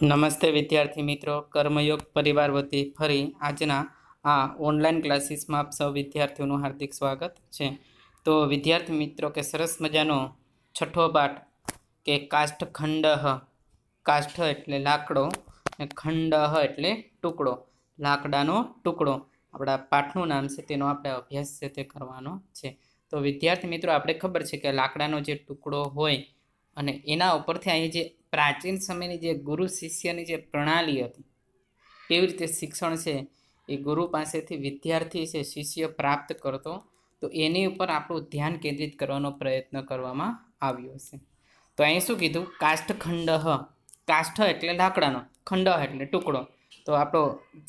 નમસ્તે વિદ્યાર્થી મિત્રો, કર્મયોગ પરિવાર વતી ફરી આજના આ ઓનલાઈન ક્લાસીસમાં આપ સૌ વિદ્યાર્થીઓનું હાર્દિક સ્વાગત છે. તો વિદ્યાર્થી મિત્રો કે સરસ મજાનો છઠ્ઠો પાઠ કે કાષ્ઠખંડ, કાષ્ઠ એટલે લાકડો અને ખંડ એટલે ટુકડો, લાકડાનો ટુકડો આપણા પાઠનું નામ છે, તેનો આપણે અભ્યાસ છે તે કરવાનો છે. તો વિદ્યાર્થી મિત્રો આપણે ખબર છે કે લાકડાનો જે ટુકડો હોય અને એના ઉપરથી અહીં જે પ્રાચીન સમયની જે ગુરુ શિષ્યની જે પ્રણાલી હતી, કેવી રીતે શિક્ષણ છે એ ગુરુ પાસેથી વિદ્યાર્થી છે શિષ્ય પ્રાપ્ત કરતો, તો એની ઉપર આપણું ધ્યાન કેન્દ્રિત કરવાનો પ્રયત્ન કરવામાં આવ્યો છે. તો અહીં શું કીધું? કાષ્ઠખંડ, કાષ્ઠ એટલે લાકડાનો, ખંડ એટલે ટુકડો, તો આપણો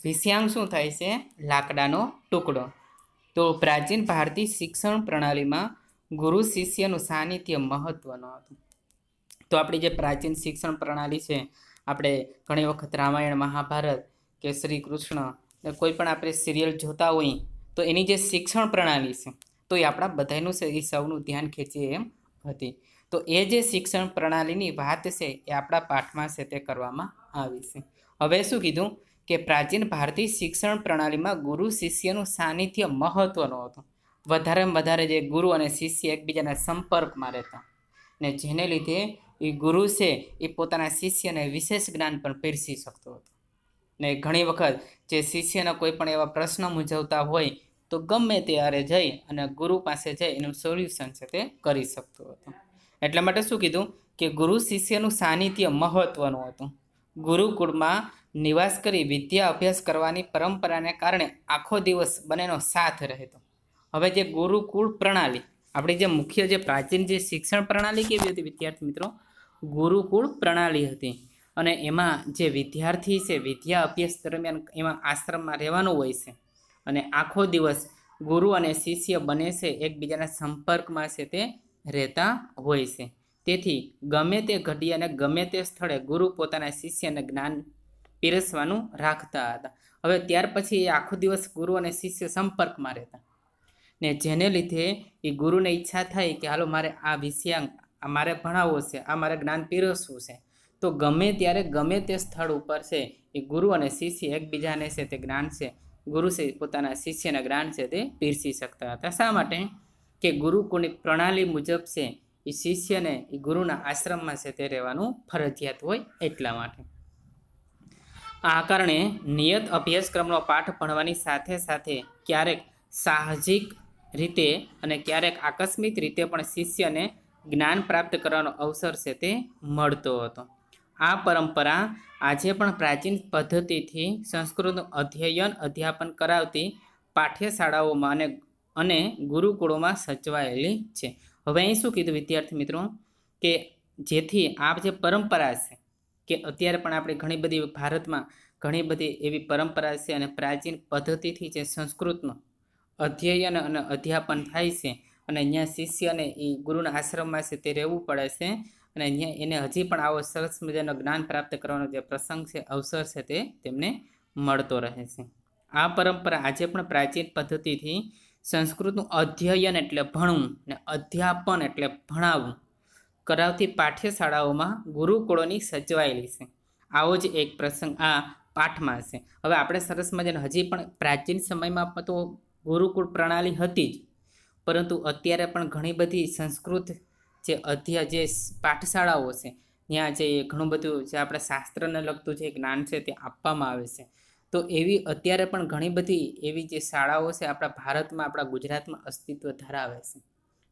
વિષયાંગ શું થાય છે? લાકડાનો ટુકડો. તો પ્રાચીન ભારતીય શિક્ષણ પ્રણાલીમાં ગુરુ શિષ્યનું સાનિધ્ય મહત્વનું હતું. તો આપણી જે પ્રાચીન શિક્ષણ પ્રણાલી છે, આપણે ઘણી વખત રામાયણ, મહાભારત કે શ્રી કૃષ્ણ કોઈ પણ આપણે સિરિયલ જોતા હોઈએ તો એની જે શિક્ષણ પ્રણાલી છે તો એ આપણા બધાનું છે, એ સૌનું ધ્યાન ખેંચે એમ હતી. તો એ જે શિક્ષણ પ્રણાલીની વાત છે એ આપણા પાઠમાં છે તે કરવામાં આવી છે. હવે શું કીધું કે પ્રાચીન ભારતીય શિક્ષણ પ્રણાલીમાં ગુરુ શિષ્યનું સાનિધ્ય મહત્વનું હતું. વધારેમાં વધારે જે ગુરુ અને શિષ્ય એકબીજાના સંપર્કમાં રહેતા, ને જેને લીધે એ ગુરુ છે એ પોતાના શિષ્યને વિશેષ જ્ઞાન પણ પીરસી શકતો હતો. ને ઘણી વખત જે શિષ્યના કોઈ પણ એવા પ્રશ્ન મૂંઝવતા હોય તો ગમે ત્યારે જઈ અને ગુરુ પાસે જઈ એનું સોલ્યુશન છે તે કરી શકતો હતો. એટલા માટે શું કીધું કે ગુરુ શિષ્યનું સાનિધ્ય મહત્વનું હતું. ગુરુકુળમાં નિવાસ કરી વિદ્યા અભ્યાસ કરવાની પરંપરાને કારણે આખો દિવસ બંનેનો સાથ રહેતો. હવે જે ગુરુકુળ પ્રણાલી, આપણી જે મુખ્ય જે પ્રાચીન જે શિક્ષણ પ્રણાલી કેવી હતી વિદ્યાર્થી મિત્રો? ગુરુકુળ પ્રણાલી હતી. અને એમાં જે વિદ્યાર્થી છે વિદ્યા અભ્યાસ દરમિયાન એમાં આશ્રમમાં રહેવાનું હોય છે અને આખો દિવસ ગુરુ અને શિષ્ય બને છે એકબીજાના સંપર્કમાં છે તે રહેતા હોય છે. તેથી ગમે તે ઘડીએ અને ગમે તે સ્થળે ગુરુ પોતાના શિષ્યને જ્ઞાન પીરસવાનું રાખતા હતા. હવે ત્યાર પછી એ આખો દિવસ ગુરુ અને શિષ્ય સંપર્કમાં રહેતા, ને જેને લીધે એ ગુરુને ઈચ્છા થાય કે હાલો મારે આ વિષયાંગ મારે ભણાવવો છે, આ મારે જ્ઞાન પીરસવું છે, તો ગમે ત્યારે ગમે તે સ્થળ ઉપર છે એ ગુરુ અને શિષ્ય એકબીજાને છે તે જ્ઞાન છે, ગુરુ છે પોતાના શિષ્યના જ્ઞાન છે તે પીરસી શકતા હતા. શા માટે? કે ગુરુકુળની પ્રણાલી મુજબ છે એ શિષ્યને એ ગુરુના આશ્રમમાં છે તે રહેવાનું ફરજિયાત હોય એટલા માટે. આ કારણે નિયત અભ્યાસક્રમનો પાઠ ભણવાની સાથે સાથે ક્યારેક સાહજિક રીતે અને ક્યારેક આકસ્મિક રીતે પણ શિષ્યને જ્ઞાન પ્રાપ્ત કરવાનો અવસર છે તે મળતો હતો. આ પરંપરા આજે પણ પ્રાચીન પદ્ધતિથી સંસ્કૃતનું અધ્યયન અધ્યાપન કરાવતી પાઠ્યશાળાઓમાં અને ગુરુકુળોમાં સચવાયેલી છે. હવે અહીં શું કીધું વિદ્યાર્થી મિત્રો કે જેથી આ જે પરંપરા છે કે અત્યારે પણ આપણે ઘણી બધી ભારતમાં ઘણી બધી એવી પરંપરા છે અને પ્રાચીન પદ્ધતિથી જે સંસ્કૃતનું અધ્યયન અને અધ્યાપન થાય છે અને અહીંયા શિષ્યને એ ગુરુના આશ્રમમાં છે તે રહેવું પડે છે અને અહીંયા એને હજી પણ આવો સરસ મજાનો જ્ઞાન પ્રાપ્ત કરવાનો જે પ્રસંગ છે, અવસર છે તે તેમને મળતો રહે છે. આ પરંપરા આજે પણ પ્રાચીન પદ્ધતિથી સંસ્કૃતનું અધ્યયન એટલે ભણવું ને અધ્યાપન એટલે ભણાવવું કરાવતી પાઠ્યશાળાઓમાં ગુરુકુળોની સચવાયેલી છે. આવો જ એક પ્રસંગ આ પાઠમાં છે. હવે આપણે સરસ મજાને હજી પણ પ્રાચીન સમયમાં તો ગુરુકુળ પ્રણાલી હતી જ, પરંતુ અત્યારે પણ ઘણી બધી સંસ્કૃત જે પાઠશાળાઓ છે ત્યાં જે ઘણું બધું જે આપણે શાસ્ત્રને લગતું જે જ્ઞાન છે તે આપવામાં આવે છે. તો એવી અત્યારે પણ ઘણી બધી એવી જે શાળાઓ છે આપણા ભારતમાં, આપણા ગુજરાતમાં અસ્તિત્વ ધરાવે છે.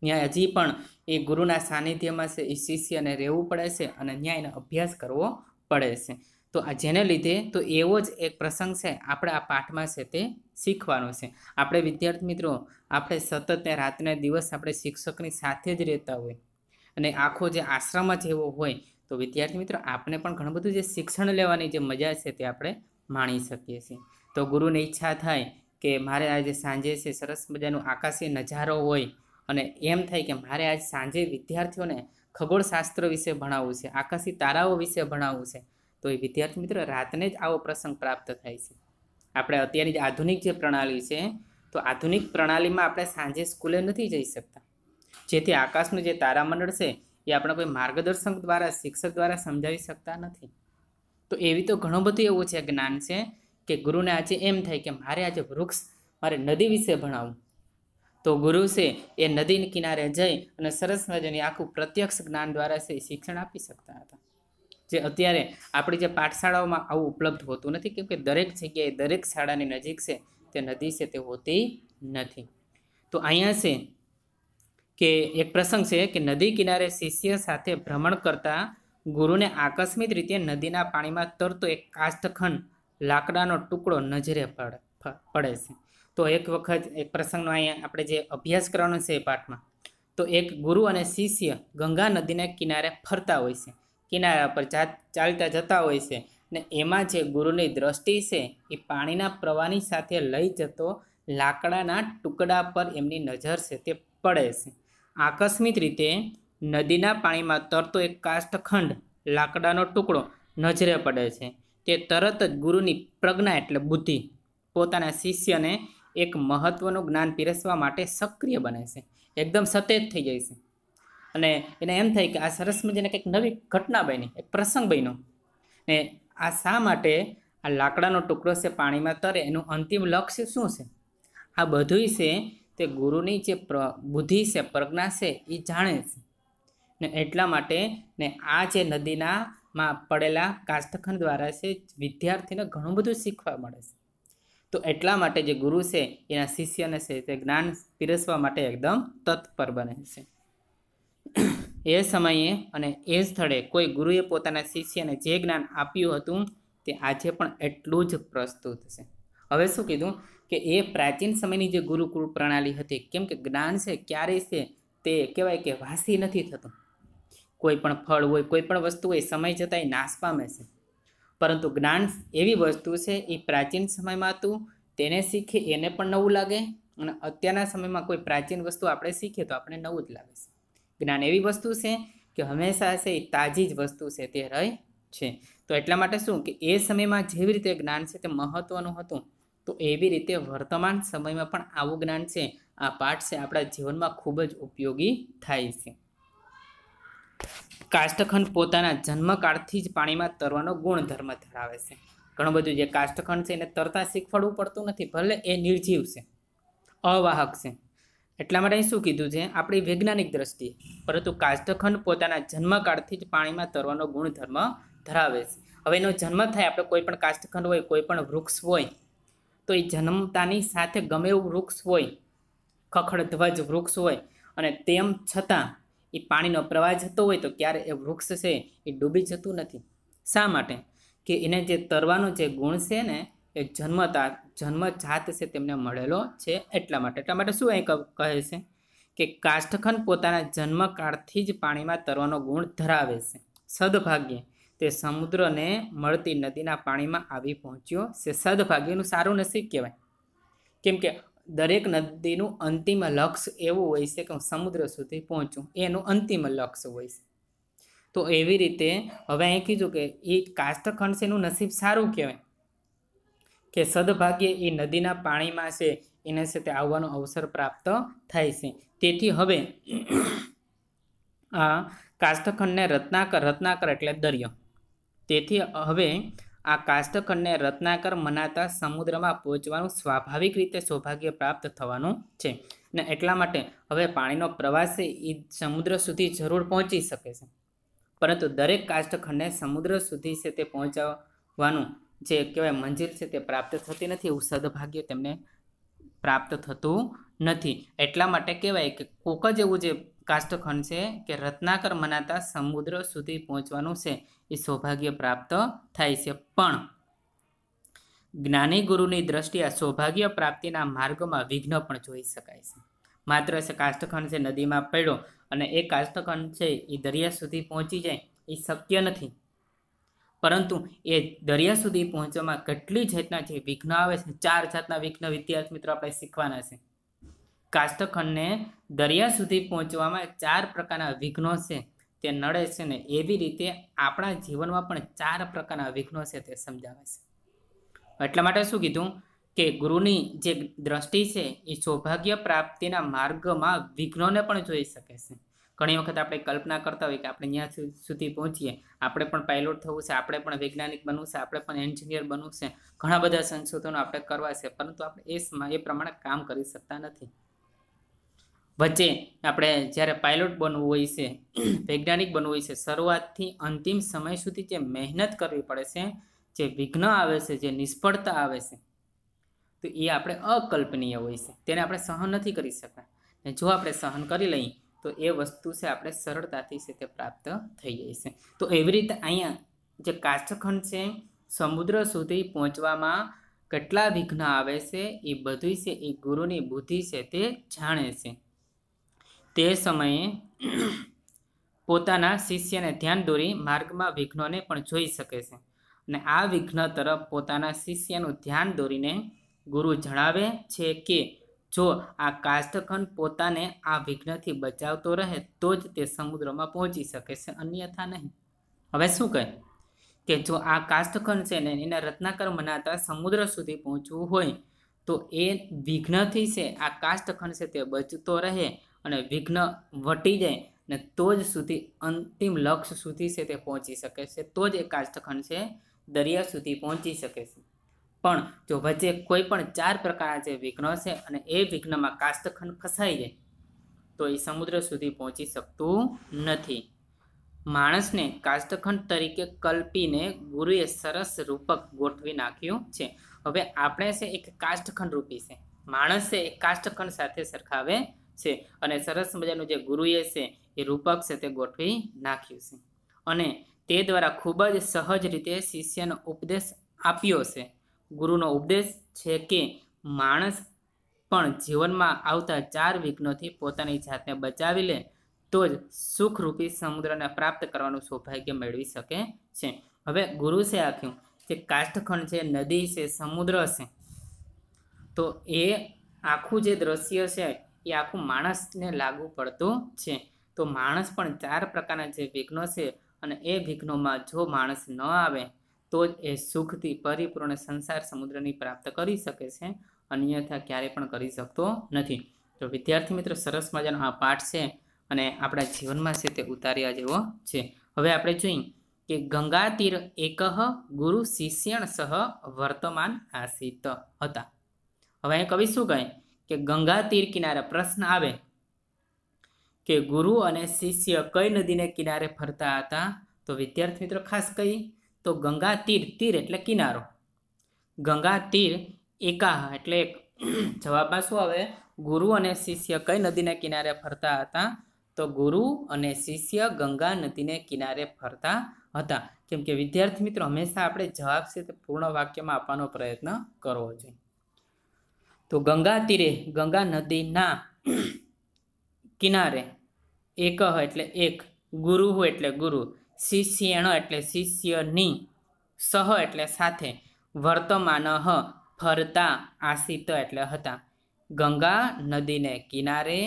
ત્યાં હજી પણ એ ગુરુના સાનિધ્યમાં છે એ શિષ્યને રહેવું પડે છે અને ત્યાં એને અભ્યાસ કરવો પડે છે. તો આ જેને લીધે તો એવો જ એક પ્રસંગ છે આપણે આ પાઠમાં છે તે શીખવાનો છે. આપણે વિદ્યાર્થી મિત્રો આપણે સતત ને રાતને દિવસ આપણે શિક્ષકની સાથે જ રહેતા હોય અને આખો જે આશ્રમ જ એવો હોય તો વિદ્યાર્થી મિત્રો આપણે પણ ઘણું બધું જે શિક્ષણ લેવાની જે મજા છે તે આપણે માણી શકીએ છીએ. તો ગુરુને ઈચ્છા થાય કે મારે આજે સાંજે છે સરસ મજાનો આકાશી નજારો હોય અને એમ થાય કે મારે આજ સાંજે વિદ્યાર્થીઓને ખગોળશાસ્ત્ર વિશે ભણાવવું છે, આકાશી તારાઓ વિશે ભણાવવું છે, તો એ વિદ્યાર્થી મિત્રો રાતને જ આવો પ્રસંગ પ્રાપ્ત થાય છે. આપણે અત્યારની જે આધુનિક જે પ્રણાલી છે તો આધુનિક પ્રણાલીમાં આપણે સાંજે સ્કૂલે નથી જઈ શકતા, જેથી આકાશનું જે તારામંડળ છે એ આપણે કોઈ માર્ગદર્શક દ્વારા, શિક્ષક દ્વારા સમજાવી શકતા નથી. તો તો એવી તો ઘણું બધું એવું છે જ્ઞાન છે કે ગુરુને આજે એમ થાય કે મારે આજે વૃક્ષ મારે નદી વિશે ભણાવવું, તો ગુરુ છે એ નદીના કિનારે જઈ અને સરસ મજાની આખું પ્રત્યક્ષ જ્ઞાન દ્વારા છે શિક્ષણ આપી શકતા હતા, જે અત્યારે આપણી જે પાઠશાળાઓમાં આવું ઉપલબ્ધ હોતું નથી, કેમ કે દરેક જગ્યાએ દરેક શાળાની નજીક છે તે નદી છે તે હોતી નથી. તો અહીંયા છે કે એક પ્રસંગ છે કે નદી કિનારે શિષ્ય સાથે ભ્રમણ કરતા ગુરુને આકસ્મિક રીતે નદીના પાણીમાં તરતો એક કાષ્ઠખંડ લાકડાનો ટુકડો નજરે પડે છે. તો એક વખત એક પ્રસંગનો અહીંયા આપણે જે અભ્યાસ કરવાનો છે એ પાઠમાં, તો એક ગુરુ અને શિષ્ય ગંગા નદીના કિનારે ફરતા હોય છે, કિનારા પર ચાલતા જતા હોય છે, ને એમાં જે ગુરુની દ્રષ્ટિ છે એ પાણીના પ્રવાહની સાથે લઈ જતો લાકડાના ટુકડા પર એમની નજર છે તે પડે છે. આકસ્મિક રીતે નદીના પાણીમાં તરતો એક કાષ્ઠખંડ લાકડાનો ટુકડો નજરે પડે છે. તે તરત જ ગુરુની પ્રજ્ઞા એટલે બુદ્ધિ પોતાના શિષ્યને એક મહત્વનું જ્ઞાન પીરસવા માટે સક્રિય બને છે, એકદમ સતેજ થઈ જાય છે, અને એને એમ થાય કે આ સરસ મજાને કંઈક નવી ઘટના બની, એક પ્રસંગ બન્યો, ને આ શા માટે આ લાકડાનો ટુકડો છે પાણીમાં તરે, એનું અંતિમ લક્ષ્ય શું છે, આ બધું છે તે ગુરુની જે બુદ્ધિ છે, પ્રજ્ઞા છે એ જાણે છે. ને એટલા માટે ને આ જે નદીનામાં પડેલા કાષ્ઠખંડ દ્વારા છે વિદ્યાર્થીને ઘણું બધું શીખવા મળે છે. તો એટલા માટે જે ગુરુ છે એના શિષ્યને છે તે જ્ઞાન પીરસવા માટે એકદમ તત્પર બને છે. એ સમયે અને એ સ્થળે કોઈ ગુરુએ પોતાના શિષ્યને જે જ્ઞાન આપ્યું હતું તે આજે પણ એટલું જ પ્રસ્તુત છે. હવે શું કીધું કે એ પ્રાચીન સમયની જે ગુરુકુળ પ્રણાલી હતી, કેમ કે જ્ઞાન છે ક્યારેય છે તે કહેવાય કે વાસી નથી થતું. કોઈ પણ ફળ હોય, કોઈ પણ વસ્તુ હોય, સમય જતાં એ નાશ પામે છે, પરંતુ જ્ઞાન એવી વસ્તુ છે એ પ્રાચીન સમયમાં હતું તેને શીખે એને પણ નવું લાગે, અને અત્યારના સમયમાં કોઈ પ્રાચીન વસ્તુ આપણે શીખીએ તો આપણે નવું જ લાગે છે. જ્ઞાન એવી વસ્તુ છે કે હંમેશા છે એ તાજી જ વસ્તુ છે તે રહે છે. તો એટલા માટે શું કે એ સમયમાં જેવી રીતે જ્ઞાન છે તે મહત્વનું હતું, તો એવી રીતે વર્તમાન સમયમાં પણ આવું જ્ઞાન છે, આ પાઠ છે આપણા જીવનમાં ખૂબ જ ઉપયોગી થાય છે. કાષ્ઠખંડ પોતાના જન્મકાળથી જ પાણીમાં તરવાનો ગુણધર્મ ધરાવે છે. ઘણું બધું જે કાષ્ઠખંડ છે એને તરતા શીખવાડવું પડતું નથી, ભલે એ નિર્જીવ છે, અવાહક છે. એટલા માટે શું કીધું છે આપણી વૈજ્ઞાનિક દ્રષ્ટિએ, પરંતુ કાષ્ઠખંડ પોતાના જન્મકાળથી જ પાણીમાં તરવાનો ગુણધર્મ ધરાવે છે. હવે એનો જન્મ થાય, આપણે કોઈ પણ કાષ્ઠખંડ હોય, કોઈ પણ વૃક્ષ હોય, તો એ જન્મતાની સાથે ગમે એવું વૃક્ષ હોય, ખખડધ્વજ વૃક્ષ હોય, અને તેમ છતાં એ પાણીનો પ્રવાહ જતો હોય તો ક્યારે એ વૃક્ષ છે એ ડૂબી જતું નથી. શા માટે? કે એને જે તરવાનો જે ગુણ છે ને એ જન્મજાત છે તેમને મળેલો છે. એટલા માટે શું અહીં કહે છે કે કાષ્ઠખંડ પોતાના જન્મકાળથી જ પાણીમાં તરવાનો ગુણ ધરાવે છે. સદભાગ્યે તે સમુદ્રને મળતી નદીના પાણીમાં આવી પહોંચ્યો છે. સદભાગ્યનું સારું નસીબ કહેવાય, કેમ કે દરેક નદીનું અંતિમ લક્ષ્ય એવું હોય છે કે હું સમુદ્ર સુધી પહોંચું, એનું અંતિમ લક્ષ્ય હોય છે. તો એવી રીતે હવે અહીં કીધું કે એ કાષ્ઠખંડ છે એનું નસીબ સારું કહેવાય કે સદભાગ્યે એ નદીના પાણીમાં છે એને છે તે આવવાનો અવસર પ્રાપ્ત થાય છે. તેથી હવે આ કાષ્ઠખંડને રત્નાકર એટલે દરિયો, તેથી હવે આ કાષ્ઠખંડને રત્નાકર મનાતા સમુદ્રમાં પહોંચવાનું સ્વાભાવિક રીતે સૌભાગ્ય પ્રાપ્ત થવાનું છે. ને એટલા માટે હવે પાણીનો પ્રવાહ છે એ સમુદ્ર સુધી જરૂર પહોંચી શકે છે, પરંતુ દરેક કાષ્ઠખંડને સમુદ્ર સુધી છે તે પહોંચાડવાનું જે કહેવાય મંજિલ છે તે પ્રાપ્ત થતી નથી, એવું સદભાગ્ય તેમને પ્રાપ્ત થતું નથી. એટલા માટે કહેવાય કે કોક જ એવું જે કાષ્ઠખંડ છે કે રત્નાકર મનાતા સમુદ્ર સુધી પહોંચવાનું છે એ સૌભાગ્ય પ્રાપ્ત થાય છે. પણ જ્ઞાની ગુરુની દ્રષ્ટિએ સૌભાગ્ય પ્રાપ્તિના માર્ગમાં વિઘ્ન પણ જોઈ શકાય છે. માત્ર કાષ્ઠખંડ છે નદીમાં પડ્યો અને એ કાષ્ઠખંડ છે એ દરિયા સુધી પહોંચી જાય એ શક્ય નથી, પરંતુ એ દરિયા સુધી પહોંચવામાં કેટલી જાતના જે વિઘ્ન આવે છે, 4 જાતના વિઘ્ન વિદ્યાર્થી મિત્રો આપણે શીખવાના છે. કાષ્ઠખંડને દરિયા સુધી પહોંચવામાં 4 પ્રકારના વિઘ્નો છે તે નડે છે, ને એવી રીતે આપણા જીવનમાં પણ 4 પ્રકારના વિઘ્નો છે તે સમજાવે છે. એટલા માટે શું કીધું કે ગુરુની જે દ્રષ્ટિ છે એ સૌભાગ્ય પ્રાપ્તિના માર્ગમાં વિઘ્નોને પણ જોઈ શકે છે. ઘણી વખત આપણે કલ્પના કરતા હોય કે આપણે ત્યાં સુધી પહોંચીએ, આપણે પણ પાયલોટ થવું છે, આપણે પણ વૈજ્ઞાનિક બનવું છે, આપણે પણ એન્જિનિયર બનવું છે, ઘણા બધા સંશોધનો આપણે કરવા છે, પરંતુ આપણે એ પ્રમાણે કામ કરી શકતા નથી. વચ્ચે આપણે જ્યારે પાયલોટ બનવું હોય છે, વૈજ્ઞાનિક બનવું હોય છે, શરૂઆતથી અંતિમ સમય સુધી જે મહેનત કરવી પડે છે, જે વિઘ્ન આવે છે, જે નિષ્ફળતા આવે છે, તો એ આપણે અકલ્પનીય હોય છે, તેને આપણે સહન નથી કરી શકતા. ને જો આપણે સહન કરી લઈએ તો એ વસ્તુ છે આપણે સરળતાથી છે તે પ્રાપ્ત થઈ જાય છે. તો એવી રીતે અહીંયા જે કાષ્ઠખંડ છે, સમુદ્ર સુધી પહોંચવામાં કેટલા વિઘ્ન આવે છે એ બધું છે એ ગુરુની બુદ્ધિ છે તે જાણે છે. તે સમયે પોતાના શિષ્યને ધ્યાન દોરી માર્ગમાં વિઘ્નોને પણ જોઈ શકે છે, અને આ વિઘ્ન તરફ પોતાના શિષ્યનું ધ્યાન દોરીને ગુરુ જણાવે છે કે જો આ કાષ્ઠખંડ પોતાને આ વિઘ્નથી બચાવતો રહે તો જ તે સમુદ્રમાં પહોંચી શકે છે, અન્યથા નહીં. હવે શું કહે કે જો આ કાષ્ઠખંડ છે ને એના રત્નાકર મનાતા સમુદ્ર સુધી પહોંચવું હોય તો એ વિઘ્નથી છે આ કાષ્ઠખંડ છે તે બચતો રહે અને વિઘ્ન વટી જાય ને તો જ સુધી અંતિમ લક્ષ્ય સુધી છે તે પહોંચી શકે છે, તો જ એ કાષ્ઠખંડ છે દરિયા સુધી પહોંચી શકે છે. પણ જો વચ્ચે કોઈ પણ 4 પ્રકારના જે વિઘ્નો છે અને એ વિઘ્નમાં કાષ્ઠખંડ ફસાઈ જાય તો એ સમુદ્ર સુધી પહોંચી શકતું નથી. માણસને કાષ્ઠખંડ તરીકે કલ્પીને ગુરુએ સરસ રૂપક ગોઠવી નાખ્યું છે. હવે આપણે છે એક કાષ્ઠખંડ રૂપી છે, માણસ છે એક કાષ્ઠખંડ સાથે સરખાવે છે, અને સરસ મજાનું જે ગુરુએ છે એ રૂપક છે તે ગોઠવી નાખ્યું છે, અને તે દ્વારા ખૂબ જ સહજ રીતે શિષ્યનો ઉપદેશ આપ્યો છે. ગુરુનો ઉપદેશ છે કે માણસ પણ જીવનમાં આવતા 4 વિઘ્નોથી પોતાની જાતને બચાવી લે તો જ સુખરૂપી સમુદ્રને પ્રાપ્ત કરવાનું સૌભાગ્ય મેળવી શકે છે. હવે ગુરુ છે આખ્યું જે કાષ્ઠખંડ છે, નદી છે, સમુદ્ર છે, તો એ આખું જે દ્રશ્ય છે એ આખું માણસને લાગુ પડતું છે. તો માણસ પણ 4 પ્રકારના જે વિઘ્નો છે અને એ વિઘ્નોમાં જો માણસ ન આવે તો જ એ સુખથી પરિપૂર્ણ સંસાર સમુદ્રની પ્રાપ્ત કરી શકે છે, અન્યથા ક્યારેય પણ કરી શકતો નથી. તો વિદ્યાર્થી મિત્રો, સરસ મજાનો આ પાઠ છે અને આપણા જીવનમાં છે તે ઉતાર્યા જેવો છે. હવે આપણે જોઈએ કે ગંગા તીર એકઃ ગુરુ શિષ્યણ સહ વર્તમાન આસીત હતા. હવે અહીં કવિ શું કહે કે ગંગા તીર કિનારે પ્રશ્ન આવે કે ગુરુ અને શિષ્ય કઈ નદીને કિનારે ફરતા હતા. તો વિદ્યાર્થી મિત્રો ખાસ કહી તો ગંગા તીર, તીર એટલે કિનારો, ગંગા તીર એકાહ એટલે જવાબમાં શું આવે, ગુરુ અને શિષ્ય કઈ નદીને કિનારે ફરતા હતા. તો ગુરુ અને શિષ્ય ગંગા નદીને કિનારે ફરતા હતા. કેમ કે વિદ્યાર્થી મિત્રો હંમેશા આપણે જવાબ છે તે પૂર્ણ વાક્યમાં આપવાનો પ્રયત્ન કરવો જોઈએ. તો ગંગા તીરે, ગંગા નદીના કિનારે, એકઃ એટલે એક, ગુરુ એટલે ગુરુ, શિષ્યેણ એટલે શિષ્યની, સહ એટલે સાથે, વર્તમાન ફરતા, આસિત એટલે હતા. ગંગા નદીને કિનારે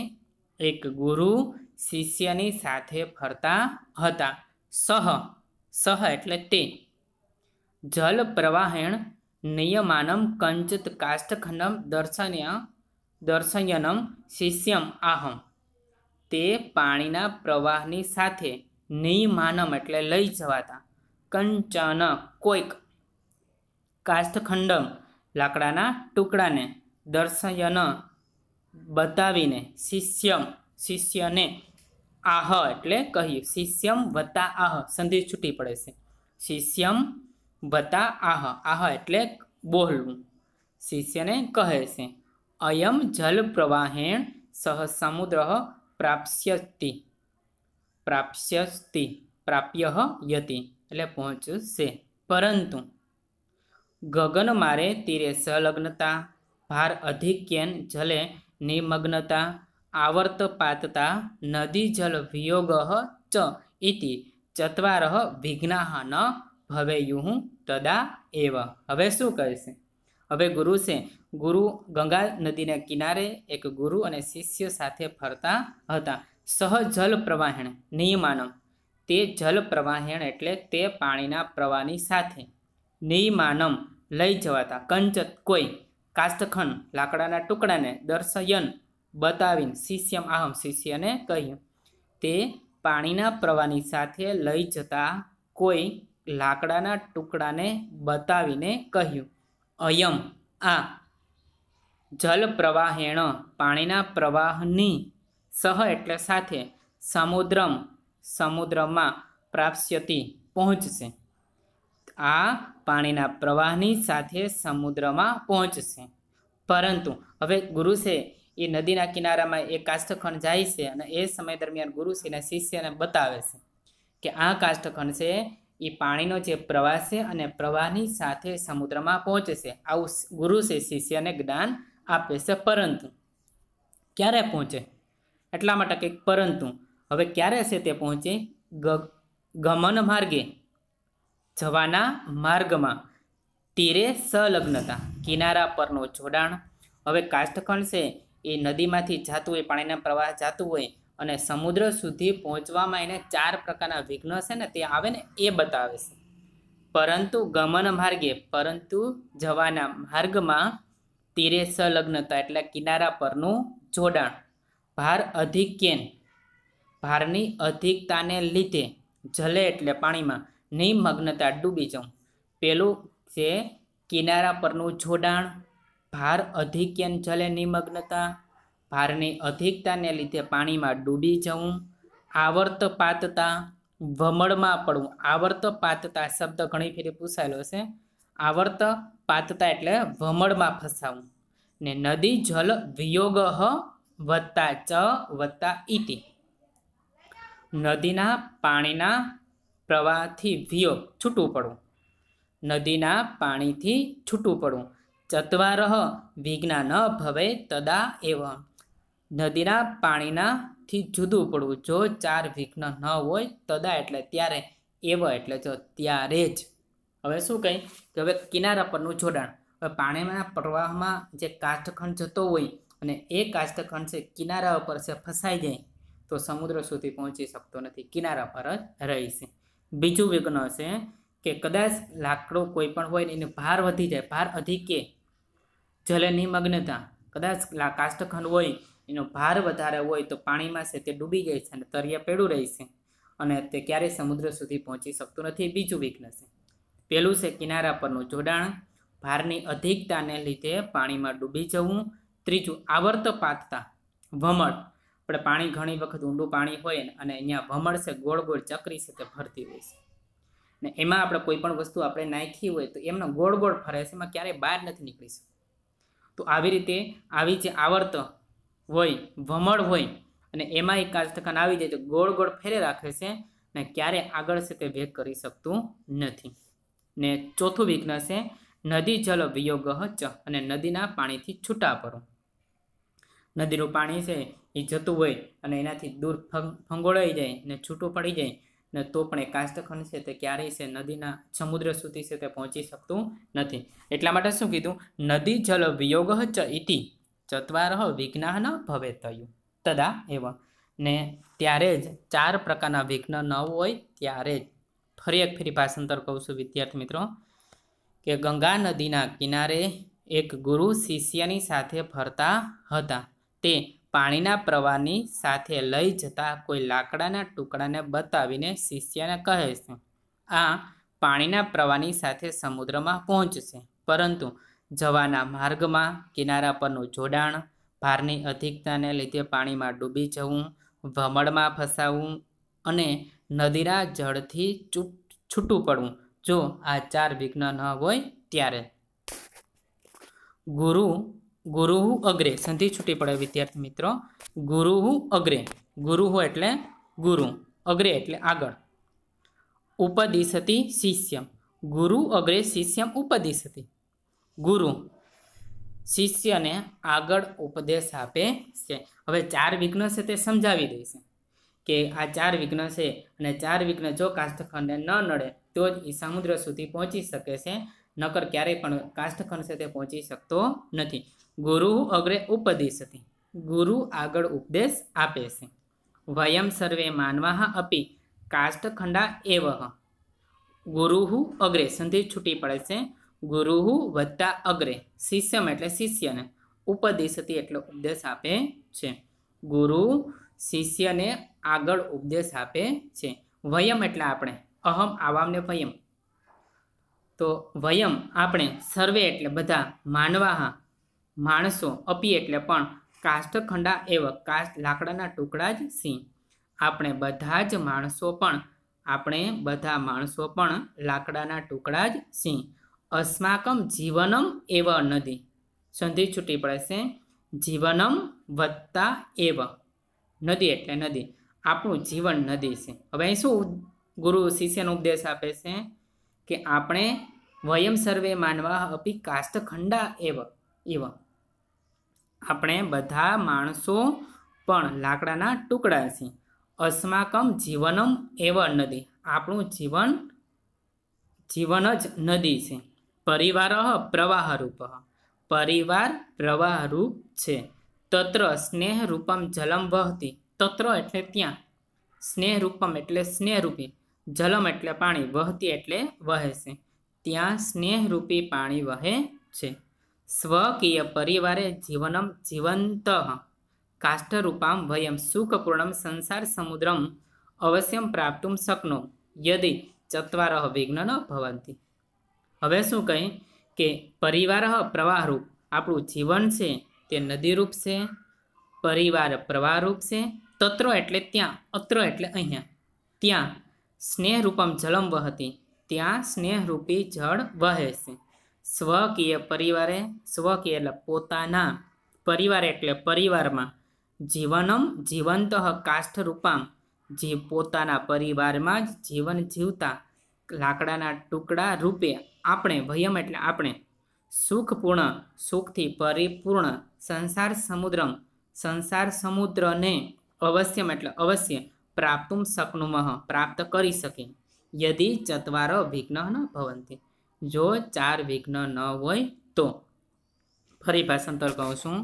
એક ગુરુ શિષ્યની સાથે ફરતા હતા. સહ એટલે તે, જલ પ્રવાહેણ નિયમાનમ કંચિત કાષ્ઠખંડમ દર્શયનમ શિષ્યમ આહમ, તે પાણીના પ્રવાહની સાથે, નિયમાનમ એટલે લઈ જવાતા, કંચન કોઈક, કાષ્ઠખંડમ લાકડાના ટુકડાને, દર્શયન બતાવીને, શિષ્યમ શિષ્યને, આહ એટલે કહ્યું, શિષ્યમ વત્તા આહ સંધિ છૂટી પડે છે, શિષ્યમ વત્તા આહ, આહ એટલે બોલવું, શિષ્યને કહે છે. અયમ જલ પ્રવાહેણ સહ સમુદ્ર પ્રાપ્સ્યતિ પ્રાપ્ય યતિ એટલે પહોંચશે. પરંતુ ગગન મારે તીરે સંલગ્નતા, ભાર અધિક્યેન જલે નિમગ્નતા, આવર્તપાતતા, નદી જલ વિયોગ ચ ઇતિ ચત્વારઃ વિઘ્નાઃ ન ભવેયુઃ તદા એવ. હવે શું કહે છે? હવે ગુરુ છે, ગુરુ ગંગા નદીના કિનારે એક ગુરુ અને શિષ્ય સાથે ફરતા હતા. સહ જલ પ્રવાહેણ નિયમાનમ, તે જલ પ્રવાહેણ એટલે તે પાણીના પ્રવાહની સાથે, નિયમાનમ લઈ જવાતા, કંચત કોઈ, કાષ્ઠખંડ લાકડાના ટુકડાને, દર્શયન બતાવીને, શિષ્યમ આહમ શિષ્યને કહ્યું. તે પાણીના પ્રવાહની સાથે લઈ જતા કોઈ લાકડાના ટુકડાને બતાવીને કહ્યું, અયમ આ જલ પ્રવાહેણ પાણીના પ્રવાહની સહ એટલે સાથે સમુદ્રમ સમુદ્રમાં પ્રાપ્સ્યતિ પહોંચશે. આ પાણીના પ્રવાહની સાથે સમુદ્રમાં પહોંચશે. પરંતુ હવે ગુરુ છે એ નદીના કિનારામાં એ કાષ્ઠખંડ જાય છે અને એ સમય દરમિયાન ગુરુ છે એના શિષ્યને બતાવે છે કે આ કાષ્ઠખંડ છે એ પાણીનો જે પ્રવાહ છે અને પ્રવાહની સાથે સમુદ્રમાં પહોંચે છે. આવું ગુરુ છે શિષ્યને જ્ઞાન આપે છે. પરંતુ ક્યારે પહોંચે એટલા માટે કંઈક પરંતુ હવે ક્યારે છે તે પહોંચે? ગમન માર્ગે જવાના માર્ગમાં તીરે સંલગ્નતા કિનારા પરનું જોડાણ. હવે કાષ્ઠખંડ છે એ નદીમાંથી જતું હોય, પાણીના પ્રવાહ જતું હોય અને સમુદ્ર સુધી પહોંચવામાં એને 4 પ્રકારના વિઘ્ન છે ને તે આવે ને એ બતાવે છે. પરંતુ ગમન માર્ગે પરંતુ જવાના માર્ગમાં તીરે સંલગ્નતા એટલે કિનારા પરનું જોડાણ. ભાર અધિક્યેન ભારની અધિકતાને લીધે જલે એટલે પાણીમાં નિમગ્નતા ડૂબી જવું. પેલું છે કિનારા પરનું જોડાણ, ભાર અધિક્યન જલે નિમગ્નતા, ભારની અધિકતાને લીધે પાણીમાં ડૂબી જવું, આવર્તપાતતા વમળમાં પડવું. આવર્તપાતતા શબ્દ ઘણી ફેરી પૂછાયેલો છે. આવર્તપાતતા એટલે વમળમાં ફસાવું. ને નદી જલ વિયોગ વત્તા ચ વત્તા ઇતિ નદીના પાણીના પ્રવાહથી વિયોગ છૂટું પડવું. નદીના પાણીથી છૂટું પડવું. ચત્વારઃ વિઘ્ના ન ભવે તદા એવ નદીના પાણીનાથી જુદું પડવું. જો 4 વિઘ્ન ન હોય તદા એટલે ત્યારે, એવ એટલે જો ત્યારે જ. હવે શું કહી કે હવે કિનારા પરનું જોડાણ. હવે પાણીના પ્રવાહમાં જે કાષ્ઠખંડ જતો હોય અને એ કાષ્ઠખંડ છે કિનારા ઉપર છે ફસાઈ જાય તો સમુદ્ર સુધી પહોંચી શકતો નથી, કિનારા પર જ રહી છે. બીજું વિઘ્ન છે કે કદાચ લાકડો કોઈ પણ હોય ને એનો ભાર વધી જાય, ભાર અધિકે જલે નિમગ્નતા. કદાચ કાષ્ઠખંડ હોય એનો ભાર વધારે હોય તો પાણીમાં છે તે ડૂબી જાય છે અને તળિયે પડ્યું રહે છે અને તે ક્યારેય સમુદ્ર સુધી પહોંચી શકતું નથી. બીજું વિઘ્ન છે. પેલું છે કિનારા પરનું જોડાણ, ભારની અધિકતાને લીધે પાણીમાં ડૂબી જવું. ત્રીજું આવર્તપાતતા વમળ. આપણે પાણી ઘણી વખત ઊંડું પાણી હોય અને અહીંયા વમળ છે ગોળ ગોળ ચક્રી છે તે ફરતી હોય છે ને એમાં આપણે કોઈ પણ વસ્તુ આપણે નાખી હોય તો એમનો ગોળ ગોળ ફરે છે, એમાં ક્યારેય બહાર નથી નીકળી શકતું. તો આવી રીતે આવી જે આવર્ત હોય, વમળ હોય અને એમાં એક કાષ્ઠખંડ આવી જાય તો ગોળ ગોળ ફેરે રાખે છે ને ક્યારે આગળ છે તે વેગ કરી શકતું નથી. ને ચોથું વિઘ્ન છે નદી જલ વિયોગ ચ અને નદીના પાણીથી છૂટા પડવું. નદીનું પાણી છે એ જતું હોય અને એનાથી દૂર ફંગોળાઈ જાય ને છૂટું પડી જાય ને તો પણ એ કાષ્ઠખંડ છે તે ક્યારેય છે નદીના સમુદ્ર સુધી છે તે પહોંચી શકતું નથી. એટલા માટે શું કીધું? નદી જલ વિયોગ ચ ઇતિ ચત્વારઃ વિઘ્ના ન ભવે તયું તદા એવ. ને ત્યારે જ 4 પ્રકારના વિઘ્ન ન હોય ત્યારે જ. ફરી એક ફેરી ભાષાંતર કહું છું વિદ્યાર્થી મિત્રો કે ગંગા નદીના કિનારે એક ગુરુ શિષ્યની સાથે ફરતા હતા. તે પાણીના પ્રવાહની સાથે લઈ જતા કોઈ લાકડાના ટુકડાને બતાવીને શિષ્યને કહે છે, આ પાણીના પ્રવાહની સાથે સમુદ્રમાં પહોંચશે. પરંતુ જવાના માર્ગમાં કિનારા પરનું જોડાણ, ભારની અધિકતાને લીધે પાણીમાં ડૂબી જવું, વમળમાં ફસાવું અને નદીના જળથી છૂટું પડવું. જો આ 4 વિઘ્ન ન હોય ત્યારે. ગુરુ અગ્રે સંધિ છૂટી પડે વિદ્યાર્થી મિત્રો. ગુરુ અગ્રે, ગુરુ એટલે ગુરુ, અગ્રે એટલે આગળ. ઉપદિશતિ શિષ્યમ, ગુરુ અગ્રે શિષ્યમ ઉપદિશતિ. ગુરુ શિષ્યને આગળ ઉપદેશ આપે છે. હવે 4 વિઘ્ન છે તે સમજાવી દે છે કે આ 4 વિઘ્ન છે અને 4 વિઘ્ન જો કાષ્ઠખંડને ન નડે તો જ એ સમુદ્ર સુધી પહોંચી શકે છે, નકર ક્યારેય પણ કાષ્ઠખંડ છે તે પહોંચી શકતો નથી. ગુરુ અગ્રે ઉપદિશતિ, ગુરુ આગળ ઉપદેશ આપે છે. વયમ સર્વે માનવાહ અપી કાષ્ઠખંડા એવ. ગુરુ અગ્રે સંધિ છૂટી પડે છે. ગુરુ વત્તા અગ્રે શિષ્યમ એટલે શિષ્યને, ઉપદિશતિ એટલે ઉપદેશ આપે છે. ગુરુ શિષ્યને આગળ ઉપદેશ આપે છે। વયમ એટલે આપણે, અહમ આવામને વયમ, તો વયમ આપણે, સર્વે એટલે બધા, માનવાહ માણસો, અપી એટલે પણ, કાષ્ઠખંડા એવ કાષ્ઠ લાકડાના ટુકડા જ સી, આપણે બધા જ માણસો પણ, આપણે બધા માણસો પણ લાકડાના ટુકડા જ સી। અસ્માકમ જીવનમ એવ નદી, સંધિ છૂટી પડે છે, જીવનમ વત્તા એવ, નદી એટલે નદી, આપણું જીવન નદી છે। હવે અહીં શું ગુરુ શિષ્યનો ઉપદેશ આપે છે કે આપણે વયમ સર્વે માનવા અપી કાષ્ઠખંડા એવ એવ, આપણે બધા માણસો પણ લાકડાના ટુકડા છીએ। અસ્માકમ જીવનમ એવ નદી, આપણું જીવન જ નદી છે। પરિવાર પ્રવાહરૂપ, પરિવાર પ્રવાહરૂપ છે। તત્ર સ્નેહ રૂપમ જલમ વહતી, તત્ર એટલે ત્યાં, સ્નેહ રૂપમ એટલે સ્નેહરૂપી, જલમ એટલે પાણી, વહતી એટલે વહે છે, ત્યાં સ્નેહરૂપી પાણી વહે છે। સ્વકીય પરિવારે જીવનમ જીવંત કાષ્ઠરૂપામ વયમ સુખપૂર્ણમ સંસાર સમુદ્રમ અવશ્યમ પ્રાપ્તુમ શક્નો યદિ ચત્વારઃ વિઘ્ન ન ભવંતી। હવે શું કહે કે પરિવાર પ્રવાહરૂપ, આપણું જીવન છે તે નદીરૂપ છે, પરિવાર પ્રવાહરૂપ છે, તત્ર એટલે ત્યાં, અત્ર એટલે અહીંયા, ત્યાં સ્નેહરૂપમ જલમ વહતી, ત્યાં સ્નેહરૂપી જળ વહે છે। સ્વકીય પરિવારે, સ્વકીય એટલે પોતાના, પરિવાર એટલે પરિવારમાં, જીવનમ જીવંત કાષ્ઠરૂપામ, જે પોતાના પરિવારમાં જ જીવન જીવતા લાકડાના ટુકડા રૂપે આપણે, વયમ એટલે આપણે, સુખપૂર્ણ સુખથી પરિપૂર્ણ, સંસાર સમુદ્રમ સંસાર સમુદ્રને, અવશ્યમ એટલે અવશ્ય, પ્રાપ્તુમ શક્નુમઃ પ્રાપ્ત કરી શકે, યદિ ચત્વાર વિઘ્ન ન ભવંતી, જો 4 વિઘ્ન ન હોય તો। ફરી ભાષાંતર કહું છું।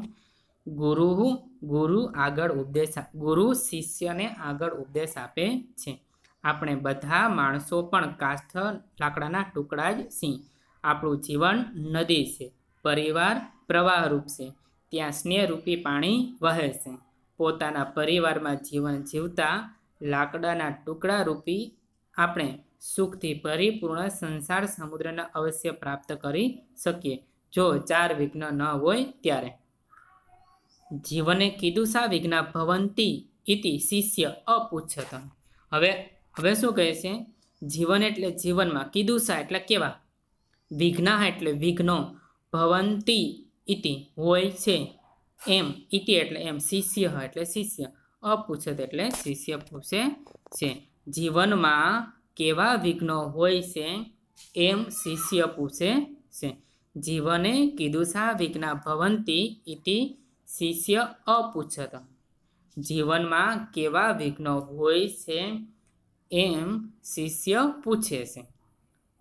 ગુરુ આગળ ઉપદેશ, ગુરુ શિષ્યને આગળ ઉપદેશ આપે છે। આપણે બધા માણસો પણ કાષ્ઠ લાકડાના ટુકડા જ છીએ, આપણું જીવન નદી છે, પરિવાર પ્રવાહરૂપ છે, ત્યાં સ્નેહરૂપી પાણી વહે છે, પોતાના પરિવારમાં જીવન જીવતા લાકડાના ટુકડા રૂપી આપણે સુખથી પરિપૂર્ણ સંસાર સમુદ્રને અવશ્ય પ્રાપ્ત કરી શકીએ, જો 4 વિઘ્ન ન હોય ત્યારે। જીવને કીદુષા વિઘ્ના ભવંતી ઇતિ શિષ્ય અપુચ્છત। હવે શું કહે છે, જીવન એટલે જીવનમાં, કીદુષા એટલે કેવા, વિઘ્ના એટલે વિઘ્નો, ભવંતી ઇતિ હોય છે, એમ, ઇતિ એટલે એમ, શિષ્ય એટલે શિષ્ય, અપુચ્છત એટલે શિષ્ય પૂછે છે। જીવનમાં કેવા વિઘ્નો હોય છે એમ શિષ્ય પૂછે છે। જીવને કીદુષા વિઘ્ના ભવંતી ઇતિ શિષ્ય અપુચ્છત, જીવનમાં કેવા વિઘ્નો હોય છે એમ શિષ્ય પૂછે છે।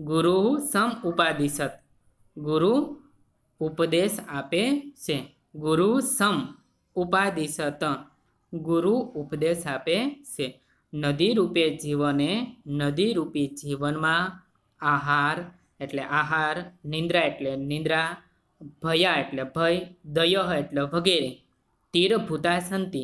ગુરુ સમ ઉપાદિશત, ગુરુ ઉપદેશ આપે છે, ગુરુ સમ ઉપાદિશત, ગુરુ ઉપદેશ આપે છે। નદી રૂપે જીવને, નદી રૂપી જીવનમાં, આહાર એટલે આહાર, નિંદ્રા એટલે નિંદ્રા, ભયા એટલે ભય, દય એટલે વગેરે, તીરભૂતા સંતિ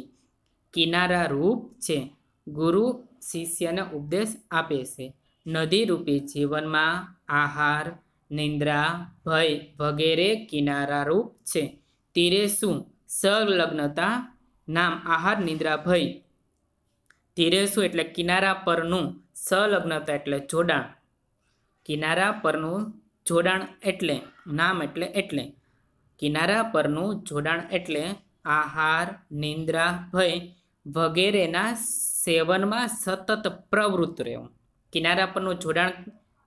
કિનારા રૂપ છે। ગુરુ શિષ્યને ઉપદેશ આપે છે, નદી રૂપી જીવનમાં આહાર, નિંદ્રા, ભય વગેરે કિનારા રૂપ છે। તીરે શું સંલગ્નતા નામ, આહાર નિંદ્રા ભય, તીરે શું એટલે કિનારા પરનું, સંલગ્નતા એટલે જોડાણ, કિનારા પરનું જોડાણ એટલે નામ એટલે કિનારા પરનું જોડાણ એટલે આહાર, નિંદ્રા, ભય વગેરેના સેવનમાં સતત પ્રવૃત્ત રહેવું। કિનારા પરનું જોડાણ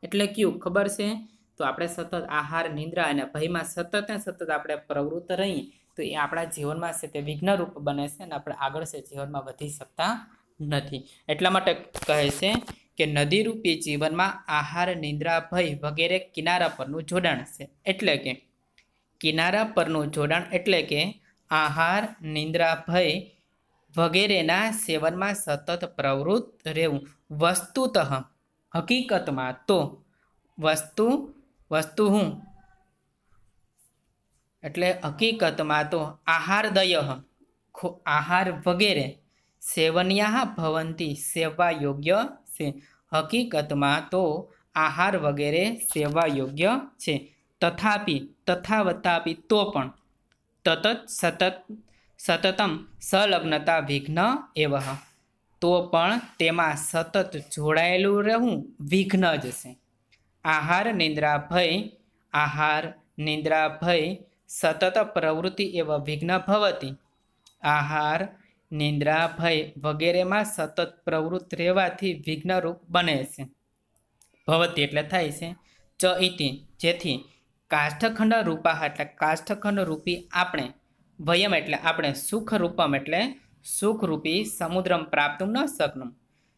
એટલે કયું ખબર છે, તો આપણે સતત આહાર, નિંદ્રા અને ભયમાં સતત ને સતત આપણે પ્રવૃત્ત રહીએ તો એ આપણા જીવનમાં છે તે વિઘ્નરૂપ બને છે અને આપણે આગળ છે જીવનમાં વધી શકતા નથી। એટલા માટે કહે છે કે નદી રૂપી જીવનમાં આહાર, નિંદ્રા, ભય વગેરે કિનારા પરનું જોડાણ છે, એટલે કે કિનારા પરનું જોડાણ એટલે કે આહાર, નિંદ્રા, ભય વગેરેના સેવનમાં સતત પ્રવૃત્ત રહેવું। વસ્તુતઃ હકીકતમાં તો, વસ્તુ હું એટલે હકીકતમાં તો, આહારદય આહાર વગેરે, સેવન્યા ભવંતી સેવવા યોગ્ય છે. હકીકતમાં તો આહાર વગેરે સેવવા યોગ્ય છે. તથાપિ તથાવતાપી તો પણ સતતમ સંલગ્નતા વિઘ્ન એવ તો પણ તેમાં સતત જોડાયેલું રહેવું વિઘ્ન જ છે. આહાર નિદ્રા ભય સતત પ્રવૃત્તિ એવ વિઘ્ન ભવતી. આહાર નિદ્રા ભય વગેરેમાં સતત પ્રવૃત્ત રહેવાથી વિઘ્નરૂપ બને છે. ભવતી એટલે થાય છે. ચ ઇતિ જેથી કાષ્ઠખંડ રૂપા એટલે કાષ્ઠખંડ રૂપી આપણે, વયમ એટલે આપણે, સુખરૂપમ એટલે સુખરૂપી સમુદ્રમ પ્રાપ્ત ન શકનું,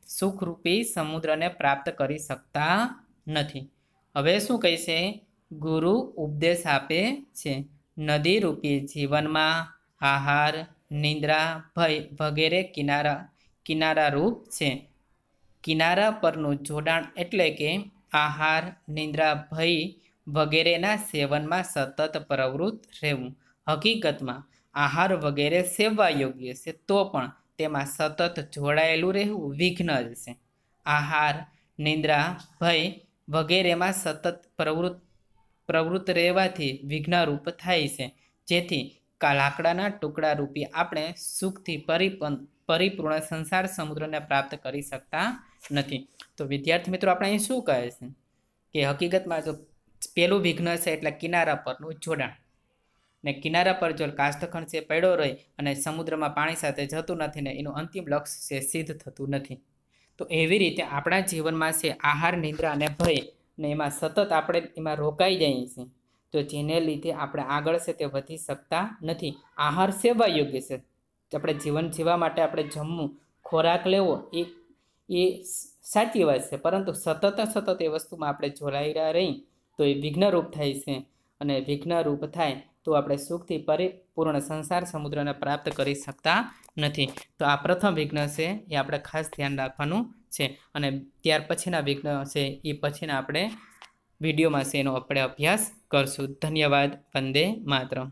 સુખરૂપી સમુદ્રને પ્રાપ્ત કરી શકતા નથી. હવે શું કહે છે? ગુરુ ઉપદેશ આપે છે. નદી રૂપી જીવનમાં આહાર નિદ્રા ભય વગેરે કિનારા રૂપ છે. કિનારા પરનું જોડાણ એટલે કે આહાર નિદ્રા ભય વગેરેના સેવનમાં સતત પ્રવૃત્ત રહેવું. હકીકતમાં આહાર વગેરે સેવવા યોગ્ય છે, તો પણ તેમાં સતત જોડાયેલું રહેવું વિઘ્ન જ છે. આહાર નિદ્રા ભય વગેરેમાં સતત પ્રવૃત્ત રહેવાથી વિઘ્નરૂપ થાય છે. જેથી લાકડાના ટુકડા રૂપી આપણે સુખથી પરિપૂર્ણ સંસાર સમુદ્રને પ્રાપ્ત કરી શકતા નથી. તો વિદ્યાર્થી મિત્રો, આપણે અહીં શું કહે છે કે હકીકતમાં જો પેલું વિઘ્ન છે એટલે કિનારા પરનું જોડાણ, ને કિનારા પર જો કાષ્ઠખંડ છે પડ્યો રહે અને સમુદ્રમાં પાણી સાથે જતું નથી ને એનું અંતિમ લક્ષ્ય છે સિદ્ધ થતું નથી. તો એવી રીતે આપણા જીવનમાં છે આહાર નિદ્રા અને ભય ને એમાં સતત આપણે એમાં રોકાઈ જઈએ છીએ, તો જેને લીધે આપણે આગળ છે તે વધી શકતા નથી. આહાર સેવા યોગ્ય છે. આપણે જીવન જીવવા માટે આપણે જમવું, ખોરાક લેવો એ સાચી વાત છે, પરંતુ સતત એ વસ્તુમાં આપણે જોડાયેલા રહી તો એ વિઘ્નરૂપ થાય છે. અને વિઘ્નરૂપ થાય તો આપણે સુખથી પરિપૂર્ણ સંસાર સમુદ્રને પ્રાપ્ત કરી શકતા નથી. તો આ પ્રથમ વિઘ્ન છે એ આપણે ખાસ ધ્યાન રાખવાનું છે. અને ત્યાર પછીના વિઘ્ન છે એ પછીના આપણે વિડીયોમાં છે એનો આપણે અભ્યાસ કરશું. ધન્યવાદ. વંદે માતરમ.